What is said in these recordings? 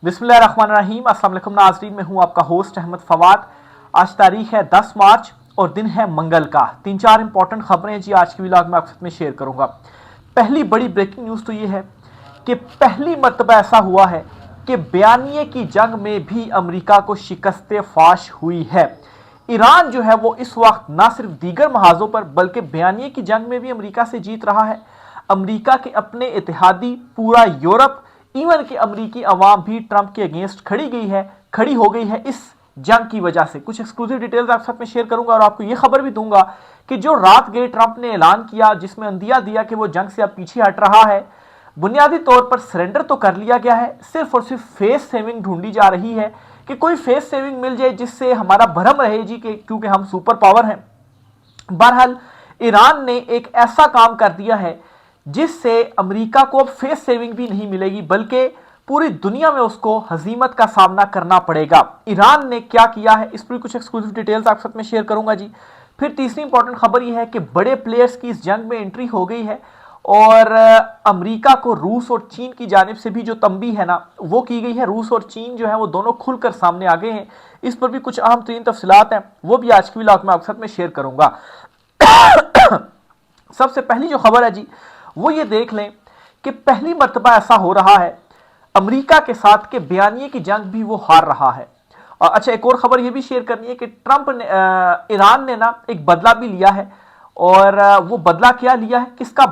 बिस्मिल्लाहिर्रहमानिर्रहीम। अस्सलाम वालेकुम नाज़रीन, मैं हूं आपका होस्ट अहमद फवाद। आज तारीख है 10 मार्च और दिन है मंगल का। 3-4 इंपॉर्टेंट खबरें जी आज की व्लॉग में आपके साथ में शेयर करूंगा। पहली बड़ी ब्रेकिंग न्यूज़ तो ये है कि पहली मर्तबा ऐसा हुआ है कि बयानिए की जंग में भी अमेरिका को शिकस्त फाश हुई है। ईरान जो है वो इस वक्त ना सिर्फ दीगर महाजों पर बल्कि बयानिए की जंग में भी अमेरिका से जीत रहा है। अमेरिका के अपने इत्तेहादी पूरा यूरोप इवन कि अमेरिकी अवाम भी ट्रंप के अगेंस्ट खड़ी हो गई है इस जंग की वजह से। कुछ एक्सक्लूसिव डिटेल्स आपके साथ में शेयर करूंगा और आपको यह खबर भी दूंगा कि जो रात गए ट्रंप ने ऐलान किया जिसमें अंदिया दिया कि वो जंग से अब पीछे हट रहा है, बुनियादी तौर पर सरेंडर तो कर लिया गया है, सिर्फ और सिर्फ फेस सेविंग ढूंढी जा रही है कि कोई फेस सेविंग मिल जाए जिससे हमारा भरम रहे जी कि क्योंकि हम सुपर पावर हैं। बहरहाल ईरान ने एक ऐसा काम कर दिया है जिससे अमेरिका को अब फेस सेविंग भी नहीं मिलेगी बल्कि पूरी दुनिया में उसको हजीमत का सामना करना पड़ेगा। ईरान ने क्या किया है इस पर कुछ एक्सक्लूसिव डिटेल्स आपके साथ में शेयर करूंगा जी। फिर तीसरी इंपॉर्टेंट खबर यह है कि बड़े प्लेयर्स की इस जंग में एंट्री हो गई है और अमेरिका को रूस और चीन की जानिब से भी जो तंबी है ना वो की गई है। रूस और चीन जो है वो दोनों खुलकर सामने आ गए हैं। इस पर भी कुछ अहम तरीन तफसीलात हैं, वो भी आज की व्लॉग में आपके साथ में शेयर करूंगा। सबसे पहली जो खबर है जी वो ये देख लें कि पहली मर्तबा ऐसा हो रहा है अमेरिका के साथ कि बयानिए की जंग भी वो हार रहा है। और अच्छा, एक और खबर ये भी शेयर करनी है कि ट्रंप ने ईरान ने ना एक बदला भी लिया है और वो बदला क्या लिया है, किसका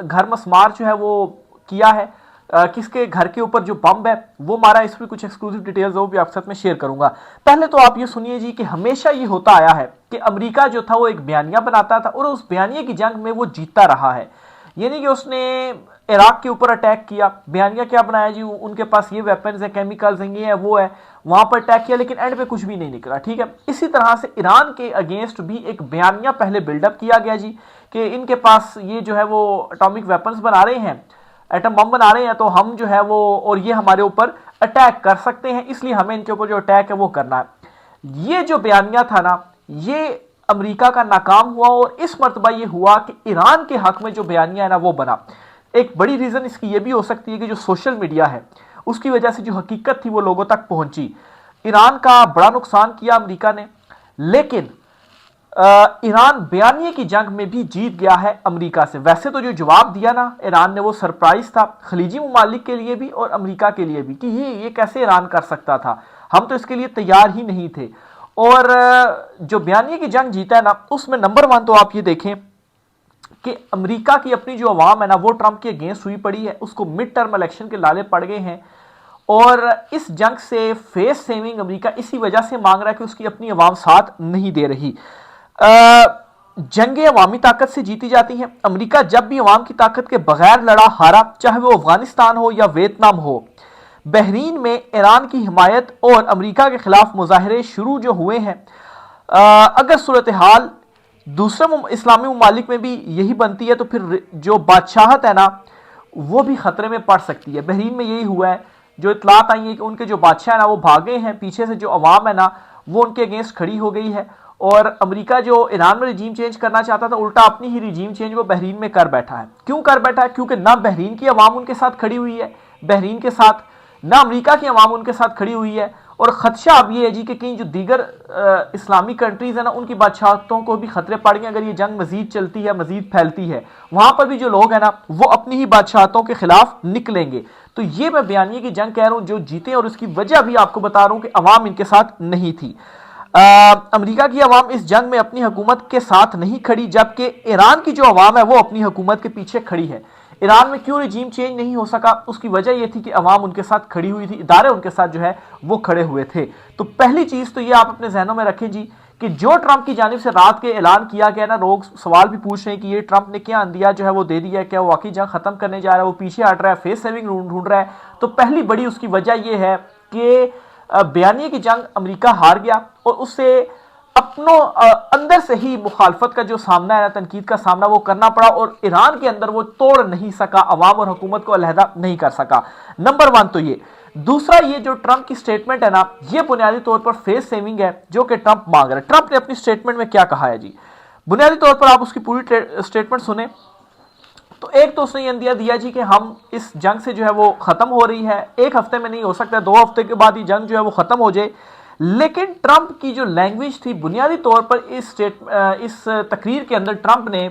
घर मस्मार जो है वो किया है, किसके घर के ऊपर जो बम है वो मारा। इस पर कुछ एक्सक्लूसिव डिटेल्स वो भी आपके साथ में शेयर करूंगा। पहले तो आप ये सुनिए जी कि हमेशा ये होता आया है कि अमेरिका जो था वो एक बयानिया बनाता था और उस बयानिए की जंग में वो जीतता रहा है। ये नहीं कि उसने इराक के ऊपर अटैक किया, बयानिया क्या बनाया जी, उनके पास ये वेपन्स है, केमिकल्स हैं, ये है वो है, वहां पर अटैक किया लेकिन एंड पे कुछ भी नहीं निकला। ठीक है, इसी तरह से ईरान के अगेंस्ट भी एक बयानिया पहले बिल्डअप किया गया जी कि इनके पास ये जो है वो एटॉमिक वेपन्स बना रहे हैं, एटम बम बना रहे हैं, तो हम जो है वो और ये हमारे ऊपर अटैक कर सकते हैं, इसलिए हमें इनके ऊपर जो अटैक है वो करना है। ये जो बयानिया था ना ये अमेरिका का नाकाम हुआ और इस मर्तबा ये हुआ कि ईरान के हक में जो बयानिया है ना वो बना। एक बड़ी रीजन इसकी ये भी हो सकती है कि जो सोशल मीडिया है उसकी वजह से जो हकीकत थी वो लोगों तक पहुंची। ईरान का बड़ा नुकसान किया अमेरिका ने, लेकिन ईरान बयानिए की जंग में भी जीत गया है अमेरिका से। वैसे तो जो जवाब दिया ना ईरान ने वो सरप्राइज था खलीजी ममालिक के लिए भी और अमेरिका के लिए भी कि ये कैसे ईरान कर सकता था, हम तो इसके लिए तैयार ही नहीं थे। और जो बयानिए की जंग जीता है ना उसमें नंबर 1 तो आप ये देखें कि अमेरिका की अपनी जो अवाम है ना वो ट्रंप के अगेंस्ट हुई पड़ी है, उसको मिड टर्म इलेक्शन के लाले पड़ गए हैं और इस जंग से फेस सेविंग अमेरिका इसी वजह से मांग रहा है कि उसकी अपनी अवाम साथ नहीं दे रही। जंगें अवामी ताकत से जीती जाती हैं। अमेरिका जब भी अवाम की ताकत के बगैर लड़ा हारा, चाहे वो अफगानिस्तान हो या वियतनाम हो। बहरीन में ईरान की हिमायत और अमेरिका के खिलाफ मुजाहरे शुरू जो हुए हैं, अगर सूरत हाल दूसरे इस्लामी ममालिक में भी यही बनती है तो फिर जो बादशाहत है ना वो भी खतरे में पड़ सकती है। बहरीन में यही हुआ है, जो इतलात आई है कि उनके जो बादशाह है ना वो भागे हैं, पीछे से जो अवाम है ना वो उनके अगेंस्ट खड़ी हो गई है और अमेरिका जो ईरान में रिजीम चेंज करना चाहता था उल्टा अपनी ही रिजीम चेंज वो बहरीन में कर बैठा है। क्यों कर बैठा है? क्योंकि ना बहरीन की अवाम उनके साथ खड़ी हुई है बहरीन के साथ, ना अमेरिका की अवाम उनके साथ खड़ी हुई है। और खदशा अब ये है जी कि कहीं जो दीगर इस्लामिक कंट्रीज है ना उनकी बादशाहतों को भी खतरे पड़ गए। अगर ये जंग मजीद चलती है, मजीद फैलती है, वहां पर भी जो लोग हैं ना वो अपनी ही बादशाहतों के खिलाफ निकलेंगे। तो ये मैं बयानिए की जंग कह रहा हूं जो जीते और उसकी वजह भी आपको बता रहा हूं कि अवाम इनके साथ नहीं थी। अमेरिका की अवाम इस जंग में अपनी हुकूमत के साथ नहीं खड़ी, जबकि ईरान की जो अवाम है वो अपनी हुकूमत के पीछे खड़ी है। ईरान में क्यों रिजीम चेंज नहीं हो सका, उसकी वजह यह थी कि अवाम उनके साथ खड़ी हुई थी, इदारे उनके साथ जो है वो खड़े हुए थे। तो पहली चीज तो ये आप अपने जहनों में रखें जी कि जो ट्रंप की जानिब से रात के ऐलान किया गया ना, लोग सवाल भी पूछ रहे हैं कि ये ट्रंप ने क्या अंदिया जो है वो दे दिया है, क्या वो वाकई जंग खत्म करने जा रहा है, वो पीछे हट रहा है, फेस सेविंग ढूंढ रहा है। तो पहली बड़ी उसकी वजह यह है कि बयानिए की जंग अमेरिका हार गया और उससे अपनों अंदर से ही मुखालफत का जो सामना है, तनकीद का सामना वो करना पड़ा और ईरान के अंदर वो तोड़ नहीं सका, अवाम और हुकूमत को अलहदा नहीं कर सका। नंबर 1 तो ये। दूसरा, ये जो ट्रंप की स्टेटमेंट है ना ये बुनियादी तौर पर फेस सेविंग है जो कि ट्रंप मांग रहा है। ट्रंप ने अपनी स्टेटमेंट में क्या कहा है जी, बुनियादी तौर पर आप उसकी पूरी स्टेटमेंट सुने। तो एक तो उसने ये अंदिया दिया जी कि हम इस जंग से जो है वो खत्म हो रही है, एक हफ्ते में नहीं हो सकता, 2 हफ्ते के बाद ये जंग जो है वो खत्म हो जाए। लेकिन ट्रंप की जो लैंग्वेज थी बुनियादी तौर पर इस तकरीर के अंदर ट्रंप ने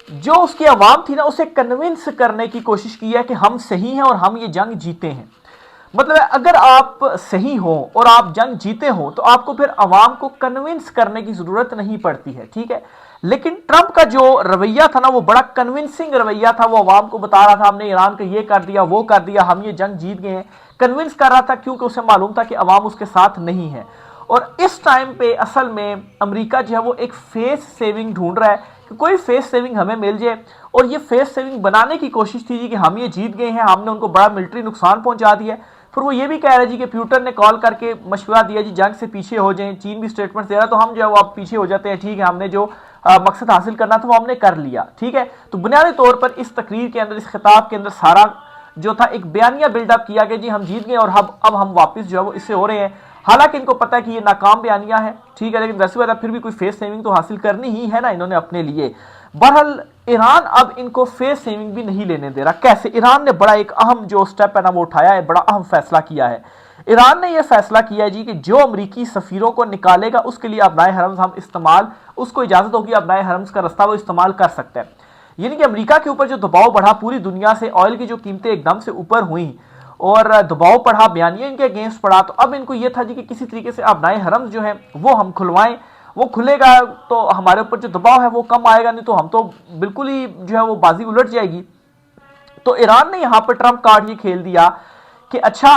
जो उसकी आवाम थी ना उसे कन्विंस करने की कोशिश की है कि हम सही हैं और हम ये जंग जीते हैं। मतलब है, अगर आप सही हो और आप जंग जीते हो तो आपको फिर अवाम को कन्विंस करने की जरूरत नहीं पड़ती है, ठीक है। लेकिन ट्रंप का जो रवैया था ना वो बड़ा कन्विंसिंग रवैया था। वो अवाम को बता रहा था हमने ईरान को ये कर दिया वो कर दिया, हम ये जंग जीत गए हैं, कन्विंस कर रहा था, क्योंकि उसे मालूम था कि अवाम उसके साथ नहीं है। और इस टाइम पे असल में अमेरिका जो है वो एक फेस सेविंग ढूंढ रहा है कि कोई फेस सेविंग हमें मिल जाए। और ये फेस सेविंग बनाने की कोशिश थी जी कि हम ये जीत गए हैं, हमने उनको बड़ा मिलिट्री नुकसान पहुंचा दिया है। फिर वो ये भी कह रहे जी कि प्यूटन ने कॉल करके मशवरा दिया जी जंग से पीछे हो जाएं, चीन भी स्टेटमेंट दे रहा तो हम जो है वो अब पीछे हो जाते हैं, ठीक है, हमने जो मकसद हासिल करना था वो हमने कर लिया, ठीक है। तो बुनियादी तौर पर इस तकरीर के अंदर, इस खिताब के अंदर सारा जो था एक बयानिया बिल्डअप किया गया जी हम जीत गए और अब हम वापस जो है वो इससे हो रहे हैं। हालांकि इनको पता है कि ये नाकाम बयानिया है, ठीक है, लेकिन वैसे बात फिर भी कोई फेस सेविंग तो हासिल करनी ही है ना इन्होंने अपने लिए। बहरहाल ईरान अब इनको फेस सेविंग भी नहीं लेने दे रहा। कैसे? ईरान ने बड़ा एक अहम जो स्टेप है ना वो उठाया है, बड़ा अहम फैसला किया है। ईरान ने यह फैसला किया है जी कि जो अमरीकी सफीरों को निकालेगा उसके लिए अपनाए हरम्स हम इस्तेमाल, उसको इजाजत होगी अपनाए हरम्स का रास्ता वो इस्तेमाल कर सकता है। यानी कि अमेरिका के ऊपर जो दबाव बढ़ा, पूरी दुनिया से ऑयल की जो कीमतें एकदम से ऊपर हुई और दबाव पड़ा, बयानिया इनके अगेंस्ट पड़ा, तो अब इनको यह था जी कि किसी तरीके से अपनाए हरम्स जो है वो हम खुलवाएं। वो खुलेगा तो हमारे ऊपर जो दबाव है वो कम आएगा, नहीं तो हम तो बिल्कुल ही जो है वो बाजी उलट जाएगी। तो ईरान ने यहां पर ट्रंप कार्ड ये खेल दिया कि अच्छा,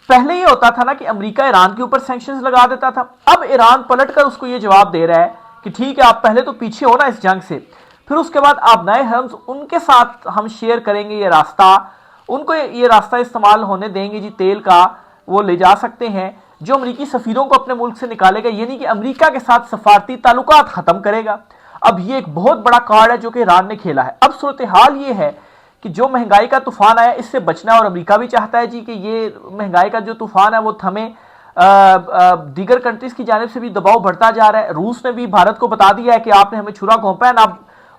पहले ये होता था ना कि अमेरिका ईरान के ऊपर सैंक्शंस लगा देता था, अब ईरान पलटकर उसको ये जवाब दे रहा है कि ठीक है आप पहले तो पीछे हो ना इस जंग से, फिर उसके बाद आप नए हरम्स उनके साथ हम शेयर करेंगे ये रास्ता, उनको ये रास्ता इस्तेमाल होने देंगे जी, तेल का वो ले जा सकते हैं, जो अमरीकी सफीरों को अपने मुल्क से निकालेगा, यानी कि अमेरिका के साथ सफारती ताल्लुकात खत्म करेगा। अब ये एक बहुत बड़ा कार्ड है जो कि ईरान ने खेला है। अब सूरत हाल ये है कि जो महंगाई का तूफान आया इससे बचना है और अमेरिका भी चाहता है जी कि ये महंगाई का जो तूफान है वो थमे। दीगर कंट्रीज की जानिब से भी दबाव बढ़ता जा रहा है। रूस ने भी भारत को बता दिया है कि आपने हमें छुरा घोंपा है ना,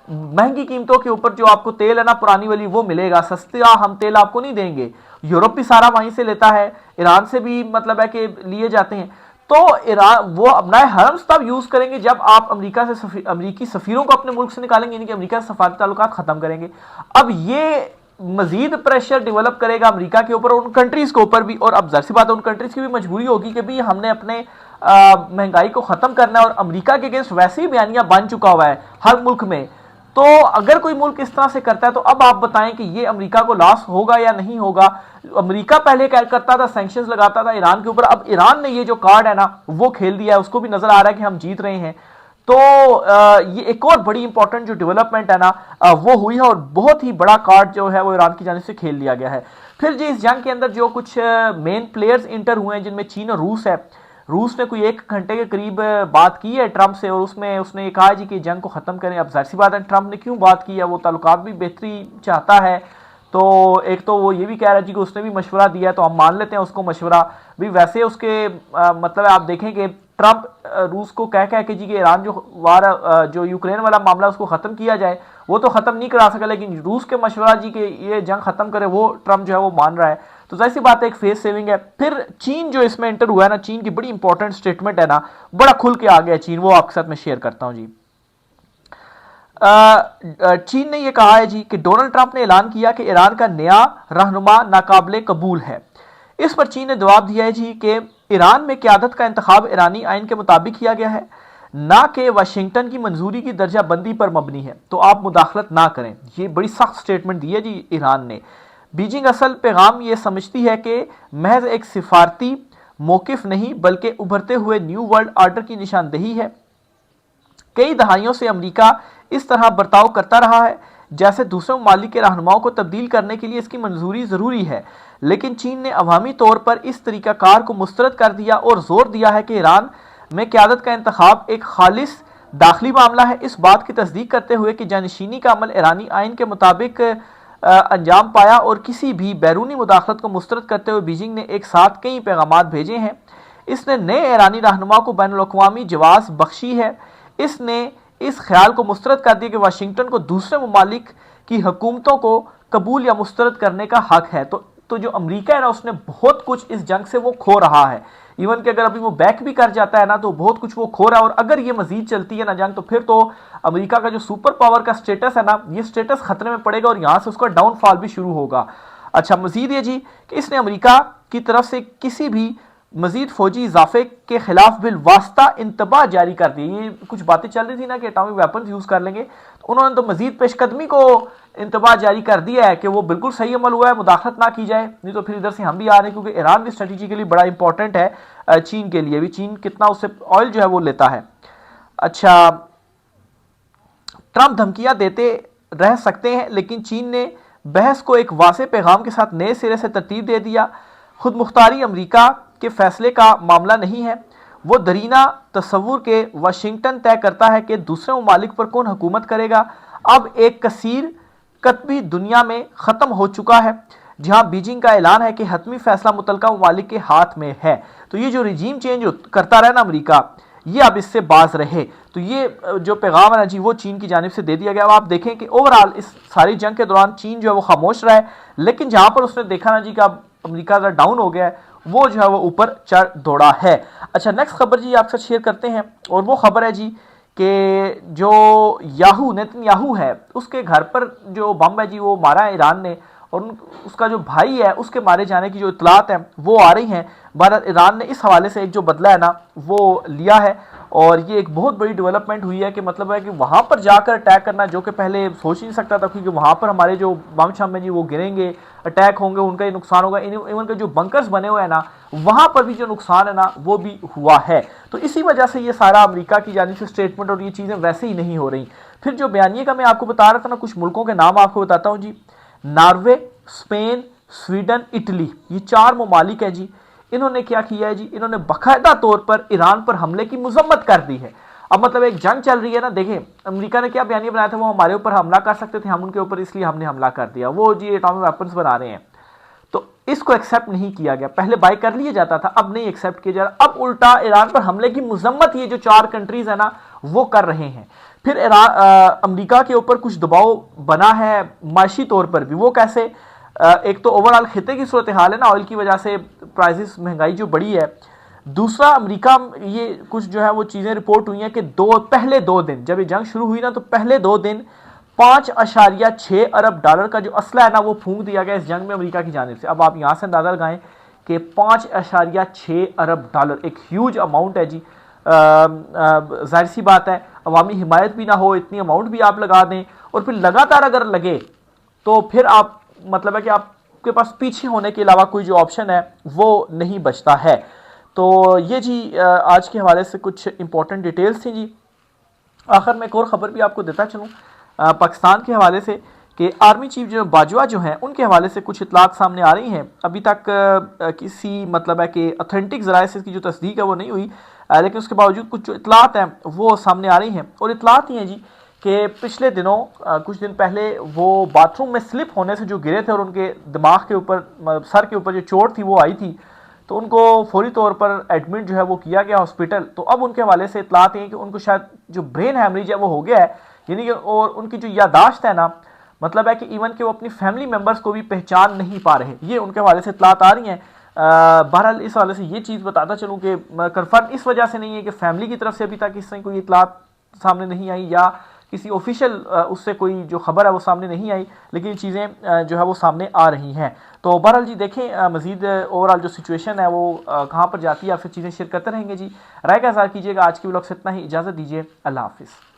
महंगी कीमतों के ऊपर जो आपको तेल है ना पुरानी वाली वो मिलेगा, सस्ता हम तेल आपको नहीं देंगे। यूरोप भी सारा वहीं से लेता है, ईरान से भी मतलब है कि लिए जाते हैं। तो ईरान वो अपना हरम्स तब यूज करेंगे जब आप अमेरिका से अमेरिकी सफीरों को अपने मुल्क से निकालेंगे, यानी कि अमेरिका से सफारती ताल्लुकात खत्म करेंगे। अब ये मजीद प्रेशर डेवलप करेगा अमेरिका के ऊपर और उन कंट्रीज के ऊपर भी। और अब जाहिर सी बात है उन कंट्रीज की भी मजबूरी होगी कि भी हमने अपने महंगाई को खत्म करना है, और अमेरिका के अगेंस्ट वैसे ही बयानिया बन चुका हुआ है हर मुल्क में। तो अगर कोई मुल्क इस तरह से करता है तो अब आप बताएं कि ये अमेरिका को लॉस होगा या नहीं होगा। अमेरिका पहले क्या करता था, सैंक्शंस लगाता था ईरान के ऊपर, अब ईरान ने ये जो कार्ड है ना वो खेल दिया है, उसको भी नजर आ रहा है कि हम जीत रहे हैं। तो ये एक और बड़ी इंपॉर्टेंट जो डेवलपमेंट है ना वो हुई है, और बहुत ही बड़ा कार्ड जो है वो ईरान की जानिब से खेल लिया गया है। फिर जी इस जंग के अंदर जो कुछ मेन प्लेयर्स इंटर हुए हैं जिनमें चीन और रूस है। रूस ने कोई 1 घंटे के करीब बात की है ट्रंप से, और उसमें उसने ये कहा जी कि जंग को खत्म करें। अब जाहिर सी बात है ट्रंप ने क्यों बात की है, वो ताल्लुकात भी बेहतरी चाहता है। तो एक तो वो ये भी कह रहा है जी कि उसने भी मशवरा दिया, तो हम मान लेते हैं उसको मशवरा भी। वैसे उसके मतलब आप देखें कि ट्रंप रूस को कह के जी कि ईरान जो वार जो यूक्रेन वाला मामला उसको खत्म किया जाए, वो तो खत्म नहीं करा सका, लेकिन रूस के मशवरा जी कि ये जंग खत्म करे वो ट्रंप जो है वो मान रहा है। तो जाहिर सी बात है एक फेस सेविंग है। फिर चीन जो इसमें एंटर हुआ है ना, चीन की बड़ी इंपॉर्टेंट स्टेटमेंट है ना, बड़ा खुल के आ गया चीन, वो आपके साथ मैं शेयर करता हूं जी। चीन ने यह कहा है जी कि डोनाल्ड ट्रंप ने ऐलान किया कि ईरान का नया रहनुमा नाकाबिले कबूल है। इस पर चीन ने जवाब दिया है जी कि ईरान में क़यादत का इंतखाब ईरानी आइन के मुताबिक किया गया है, ना कि वाशिंगटन की मंजूरी की दर्जा बंदी पर मबनी है, तो आप मुदाखलत ना करें। ये बड़ी सख्त स्टेटमेंट दी है जी ईरान ने। बीजिंग असल पैगाम ये समझती है कि महज एक सिफारती मौकिफ नहीं बल्कि उभरते हुए न्यू वर्ल्ड ऑर्डर की निशानदेही है। कई दहाइयों से अमेरिका इस तरह बर्ताव करता रहा है जैसे दूसरे ममालिक के रहनुमाओं को तब्दील करने के लिए इसकी मंजूरी ज़रूरी है, लेकिन चीन ने अवामी तौर पर इस तरीक़ाकार को मुस्तरद कर दिया और जोर दिया है कि ईरान में क़यादत का इंतखाब एक खालिस दाखिली मामला है। इस बात की तस्दीक करते हुए कि जानशीनी का अमल ईरानी आइन के मुताबिक अंजाम पाया और किसी भी बैरूनी मुदाखलत को मुस्तरद करते हुए बीजिंग ने एक साथ कई पैगाम भेजे हैं। इसने नए ईरानी रहनुमा को बैनुल-अक़वामी जवाज़ बख्शी है। इसने इस ख्याल को मुस्तरद कर दिया कि वाशिंगटन को दूसरे ममालिक की हुकूमतों को कबूल या मुस्तरद करने का हक है। तो जो अमेरिका है ना, उसने बहुत कुछ इस जंग से वो खो रहा है। इवन कि अगर अभी वो बैक भी कर जाता है ना, तो बहुत कुछ वो खो रहा है। और अगर ये मजीद चलती है ना जंग, तो फिर तो अमेरिका का जो सुपर पावर का स्टेटस है ना, ये स्टेटस खतरे में पड़ेगा और यहां से उसका डाउनफॉल भी शुरू होगा। अच्छा, मजीद ये जी कि इसने अमेरिका की तरफ से किसी भी मजीद फौजी इजाफे के खिलाफ बिल वास्ता इंतबा जारी कर दी। ये कुछ बातें चल रही थी ना कि एटॉमिक वेपन यूज कर लेंगे, तो उन्होंने तो मजीद पेशकदमी को इंतबा जारी कर दिया है कि वो बिल्कुल सही अमल हुआ है, मुदाखलत ना की जाए, नहीं तो फिर इधर से हम भी आ रहे हैं, क्योंकि ईरान भी स्ट्रेटेजिकली बड़ा इंपॉर्टेंट है चीन के लिए भी। चीन कितना उससे ऑयल जो है वो लेता है। अच्छा, ट्रंप धमकियां देते रह सकते हैं, लेकिन चीन ने बहस को एक वासे पैगाम के साथ नए सिरे से तरतीब दे दिया। खुद मुख्तारी अमेरिका के फैसले का मामला नहीं है, वो दरीना तस्वुर के वाशिंगटन तय करता है कि दूसरे ममालिक पर कौन हुकूमत करेगा। अब एक कसीर कतबी दुनिया में ख़त्म हो चुका है, जहां बीजिंग का ऐलान है कि हतमी फैसला मुतलका ममालिक के हाथ में है। तो ये जो रिजीम चेंज करता रहा ना अमेरिका, ये अब इससे बाज रहे। तो ये जो पैगाम है ना जी, वो चीन की जानिब से दे दिया गया। अब आप देखें कि ओवरऑल इस सारी जंग के दौरान चीन जो है वो खामोश रहा है, लेकिन जहां पर उसने देखा ना जी कि अब अमेरिका ज़रा डाउन हो गया है, वो जो है वो ऊपर चढ़ दौड़ा है। अच्छा, नेक्स्ट खबर जी आपसे शेयर करते हैं, और वो खबर है जी कि जो नेतन्याहू है, उसके घर पर जो बम है जी वो मारा है ईरान ने, और उसका जो भाई है उसके मारे जाने की जो इतलात है वो आ रही हैं। भारत ईरान ने इस हवाले से एक जो बदला है ना वो लिया है, और ये एक बहुत बड़ी डेवलपमेंट हुई है कि मतलब है कि वहां पर जाकर अटैक करना, जो कि पहले सोच नहीं सकता था, क्योंकि वहां पर हमारे जो बम शम है जी वो गिरेंगे, अटैक होंगे, उनका ही नुकसान होगा। इवन के जो बंकर्स बने हुए हैं ना, वहां पर भी जो नुकसान है ना वो भी हुआ है। तो इसी वजह से ये सारा अमेरिका की जानिब से स्टेटमेंट और ये चीजें वैसे ही नहीं हो रही। फिर जो बयानिए का मैं आपको बता रहा था ना, कुछ मुल्कों के नाम आपको बताता हूँ जी। नॉर्वे, स्पेन, स्वीडन, इटली, ये 4 ममालिक हैं जी। इन्होंने क्या किया है जी, इन्होंने बाकायदा तौर पर ईरान पर हमले की मजम्मत कर दी है। अब मतलब एक जंग चल रही है ना, देखें अमेरिका ने क्या बयानिया बनाया था, वो हमारे ऊपर हमला कर सकते थे, हम उनके ऊपर, इसलिए हमने हमला कर दिया। वो जी एटॉमिक वेपन्स बना रहे हैं, तो इसको एक्सेप्ट नहीं किया गया। पहले बाय कर लिया जाता था, अब नहीं एक्सेप्ट किया जा रहा। अब उल्टा ईरान पर हमले की मजम्मत ये जो 4 कंट्रीज है ना वो कर रहे हैं। फिर अमेरिका के ऊपर कुछ दबाव बना है माशी तौर पर भी। वो कैसे? एक तो ओवरऑल खिते की सूरत हाल है ना, ऑयल की वजह से प्राइसेस, महंगाई जो बढ़ी है। दूसरा, अमेरिका ये कुछ जो है वो चीज़ें रिपोर्ट हुई हैं कि पहले 2 दिन जब ये जंग शुरू हुई ना, तो पहले 2 दिन 5.6 अरब डॉलर का जो असला है ना वो फूंक दिया गया इस जंग में अमेरिका की जानिब से। अब आप यहां से अंदाजा लगाएं कि 5.6 अरब डॉलर एक ह्यूज अमाउंट है जी। जाहिर सी बात है, अवामी हिमायत भी ना हो, इतनी अमाउंट भी आप लगा दें, और फिर लगातार अगर लगे तो फिर आप मतलब है कि आपके पास पीछे होने के अलावा कोई जो ऑप्शन है वो नहीं बचता है। तो ये जी आज के हवाले से कुछ इंपॉर्टेंट डिटेल्स थी जी। आखिर में एक और ख़बर भी आपको देता चलूँ पाकिस्तान के हवाले से, कि आर्मी चीफ जो बाजवा जो हैं उनके हवाले से कुछ इतलात सामने आ रही हैं। अभी तक किसी मतलब है कि ऑथेंटिक ज़राए से इसकी जो तस्दीक है वो नहीं हुई, लेकिन उसके बावजूद कुछ जो इतलात हैं वो सामने आ रही हैं। और इतलात ही हैं जी कि पिछले दिनों कुछ दिन पहले वो बाथरूम में स्लिप होने से जो गिरे थे, और उनके दिमाग के ऊपर, सर के ऊपर जो चोट थी वो आई थी, तो उनको फौरी तौर पर एडमिट जो है वो किया गया हॉस्पिटल। तो अब उनके हवाले से इतलात हैं कि उनको शायद जो ब्रेन हैमरेज है वो हो गया है, यानी कि, और उनकी जो यादाश्त है ना, मतलब है कि इवन कि वो अपनी फैमिली मेंबर्स को भी पहचान नहीं पा रहे। ये उनके हवाले से इतलात आ रही हैं। बहरहाल इस हवाले से ये चीज़ बताता चलूँ कि कन्फर्म इस वजह से नहीं है कि फैमिली की तरफ से अभी तक इस तरह कोई इतलात सामने नहीं आई, या किसी ऑफिशियल उससे कोई जो खबर है वो सामने नहीं आई, लेकिन ये चीज़ें जो है वो सामने आ रही हैं। तो बहरहाल जी देखें मज़ीद ओवरऑल जो सिचुएशन है वो कहाँ पर जाती है, आपसे चीज़ें शेयर करते रहेंगे जी। राय का इज़हार कीजिएगा। आज की व्लॉग से इतना ही, इजाज़त दीजिए, अल्लाह हाफिज़।